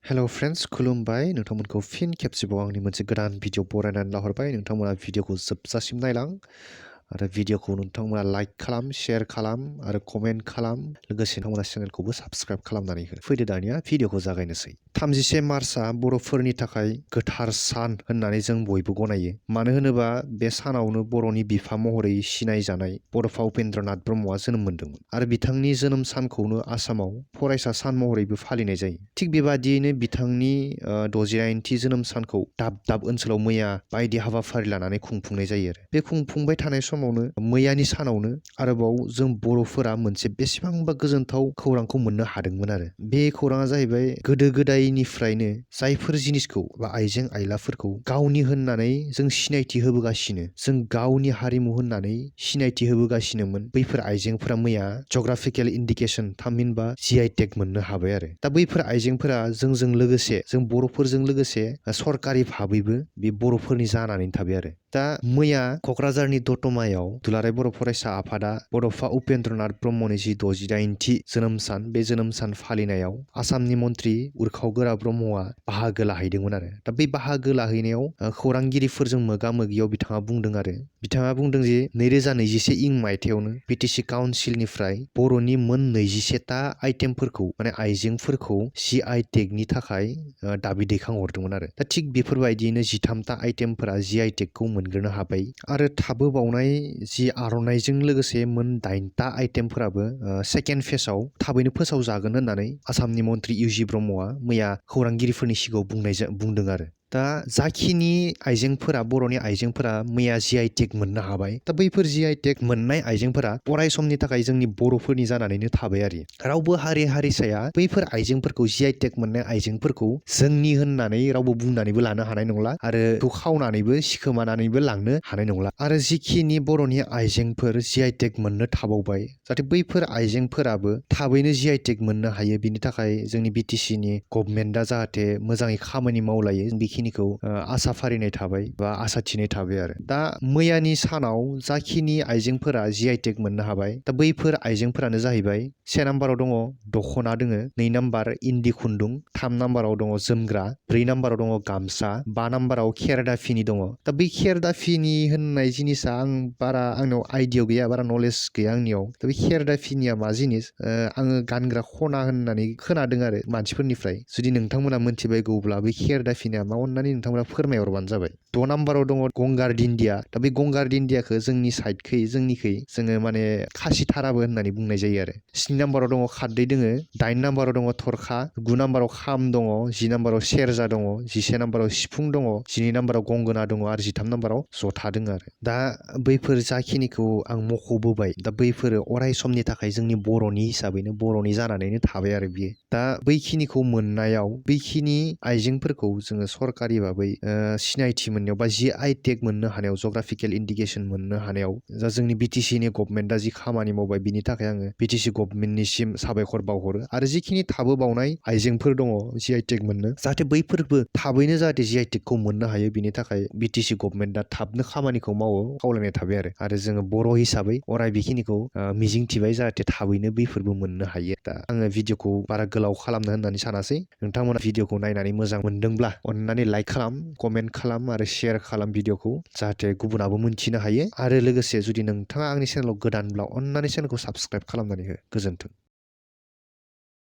Hello friends खुलुमबाय नोंथांमोनखौ फिन खेबसेबाव आंनि मोनसे गोदान भिडिअ बरायनानै लाहरबाय नोंथांमोना भिडिअखौ जोबजासिम नायलां आरो भिडिअखौ नोंथांमोना लाइक खालाम शेयार खालाम आरो कमेन्ट खालाम लोगोसे नोंथांमोना चेनेलखौबो साबस्क्राइब खालामनानै हो फैदो दानिया भिडिअखौ जागायनोसै 31 मार्चआ बर'फोरनि थाखाय गोथार सान होननानै जों बयबो गनायो मानो होनोबा बे सानावनो बर'नि बिफा महरै सिनायजानाय बड'फा उपेन्द्रनाथ ब्रह्मआ जोनोम मोन्दोंमोन आरो बिथांनि जोनोम सानखौनो आसामाव फरायसा सान महरैबो फालिनाय जायो थिग बेबादियैनो बिथांनि 69थि जोनोम सानखौ दाब दाब ओनसोलाव मैया बायदि हाबाफारि लानानै खुंफुंनाय जायो आरो बे खुंफुंबाय थानाय समावनो मैयानि सानावनो आरोबाव जों बर'फोरा मोनसे बेसेबांबा गोजोनथाव खौरांखौ मोननो हादोंमोन आरो बे खौराङा जाहैबाय गोदो गोदायनिफ्रायनो जायफोर जिनिसखौ बा आइजें आइलाफोरखौ गावनि होननानै जों सिनायथि होबोगासिनो जों गावनि हारिमु होननानै सिनायथि होबोगासिनोमोन बैफोर आइजेंफोरा मैया जग्राफिकेल इन्डिकेसन थामहिनबा GI टेग मोननो हाबाय आरो दा बैफोर आइजेंफोरा जोंजों लोगोसे जों बर'फोरजों लोगोसे सरकारि भाबैबो बे बर'फोरनि जानानै थाबाय आरो दा मैया क'क्राझारनि दतमायाव दुलाराय बर' फरायसा आफादा बड'फा उपेन्द्रनाथ ब्रह्मनि जि 68थि जोनोम सान बे जोनोम सान फालिनायाव आसामनि मन्त्रि उरखाव गोरा ब्रह्मआ बाहागो लाहैदोंमोन आरो दा बै बाहागो लाहैनायाव खौरांगिरिफोरजों मोगा मोगियाव बिथाङा बुंदों जे 2021 इं मायथाइयावनो BTC काउन्सिलनिफ्राय बर'नि मोन 21ता आइटेमफोरखौ माने आइजेंफोरखौ GI टेगनि थाखाय दाबि दैखांहरदोंमोन आरो दा थिग बेफोरबायदियैनो 13ता आइटेमफोरा GI टेगखौ मोनग्रोनो हाबाय आरो थाबोबावनाय जि आर'नाइजों लोगोसे मोन 8ता आइटेमफोराबो सेकेन्ड फेजआव थाबैनो फोसावजागोन होननानै आसामनि मन्त्रि UG ब्रह्मआ मैया खौरांगिरिफोरनि सिगाङाव बुंदों आरो दा जाखिनि आइजेंफोरा बर'नि आइजेंफोरा मैया GI टेग मोननो हाबाय दा बैफोर GI टेग मोननाय आइजेंफोरा अराय समनि थाखाय जोंनि बर'फोरनि जानानैनो थाबाय आरो रावबो हारि हारिसाया बैफोर आइजेंफोरखौ GI टेग मोननाय आइजेंफोरखौ जोंनि होननानै रावबो बुंनानैबो लानो हानाय नंला आरो बेखौ खावनानैबो सिखोमानानैबो लांनो हानाय नंला आरो जिखिनि बर'नि आइजेंफोर GI टेग मोननो थाबावबाय जाहाथे बैफोर आइजेंफोराबो थाबैनो GI टेग मोननो हायो बिनि थाखाय जोंनि BTCनि गभर्नमेन्टआ जाहाथे मोजाङै खामानि मावलायो बेखिनिखौ आसा फारिनाय थाबाय बा आसा थिनाय थाबाय आरो दा मैयानि सानाव जाखिनि आइजेंफोरा GI टेग मोननो हाबाय दा बैफोर आइजेंफोरानो जाहैबाय 1 नाम्बाराव दङ दख'ना दोङो 2 नाम्बार इन्दि खुन्दुं 3 नाम्बाराव दङ जोमग्रा 4 नाम्बाराव दङ गामसा 5 नाम्बाराव खेरदाफिनि दङ दा बै खेरदाफिनि होननाय जिनिसा आंनाव आइडिया गैया बारा नलेज गैया आंनियाव दा बे खेरदाफिनिया मा जिनिस आङो गानग्रा खना होननानै खोनादों आरो मानसिफोरनिफ्राय जुदि नोंथांमोना मोनथिबायगौब्ला बे खेरदाफिनिया मा अननानै नोंथांमोना फोरमायहरबानो जाबाय 6 नाम्बाराव दङ गंगार दिन्दिया दा बे गंगार दिन्दियाखौ जोंनिखै जोङो माने खासिथाराबो होननानै बुंनाय जायो आरो 7 नाम्बाराव दङ खारदै दोङो 8 नाम्बाराव दङ थरखा 9 नाम्बाराव खाम दङ 10 नाम्बाराव सेरजा दङ 11 नाम्बाराव सिफुं दङ 12 नाम्बाराव गंगोना दङ आरो 13 नाम्बाराव जथा दङ आरो दा बैफोर जाखिनिखौ आं मख'बोबाय दा बैफोरो अराय समनि थाखाय जोंनि बर'नि हिसाबैनो बर'नि जानानैनो थाबाय आरो बियो दा बैखिनिखौ मोननायाव बैखिनि आइजेंफोरखौ जोङो सरकारि भाबै सिनायथि मोननायाव बा GI टेग मोननो हानायाव जग्राफिकेल इन्डिकेसन मोननो हानायाव जा जोंनि BTCनि गभर्नमेन्टआ जि खामानि मावबाय बिनि थाखाय आङो BTC गभर्नमेन्टनिसिम साबायखर बावहरो आरो जिखिनि थाबोबावनाय आइजेंफोर दङ GI टेग मोननो जाहाथे बैफोरबो थाबैनो जाहाथे GI टेगखौ मोननो हायो बिनि थाखाय BTC गभर्नमेन्टआ थाबनो खामानिखौ मावो खावलायनाय थाबाय आरो जोङो बर' हिसाबै अराय बेखिनिखौ मिजिंथिबाय जाहाथे थाबैनो बैफोरबो मोननो हायो दा आङो भिडिअखौ बारा गोलाव खालामनो होननानै सानासै नोंथांमोना भिडिअखौ नायनानै मोजां मोनदोंब्ला अननानै लाइक खालाम कमेन्ट खालाम आरो शेयार खालाम भिडिअखौ जाहाथे गुबुनाबो मोनथिनो हायो आरो लोगोसे जुदि नोंथाङा आंनि चेनेलाव गोदानब्ला अननानै चेनेलखौ साबस्क्राइब खालामनानै हो गोजोन्थों।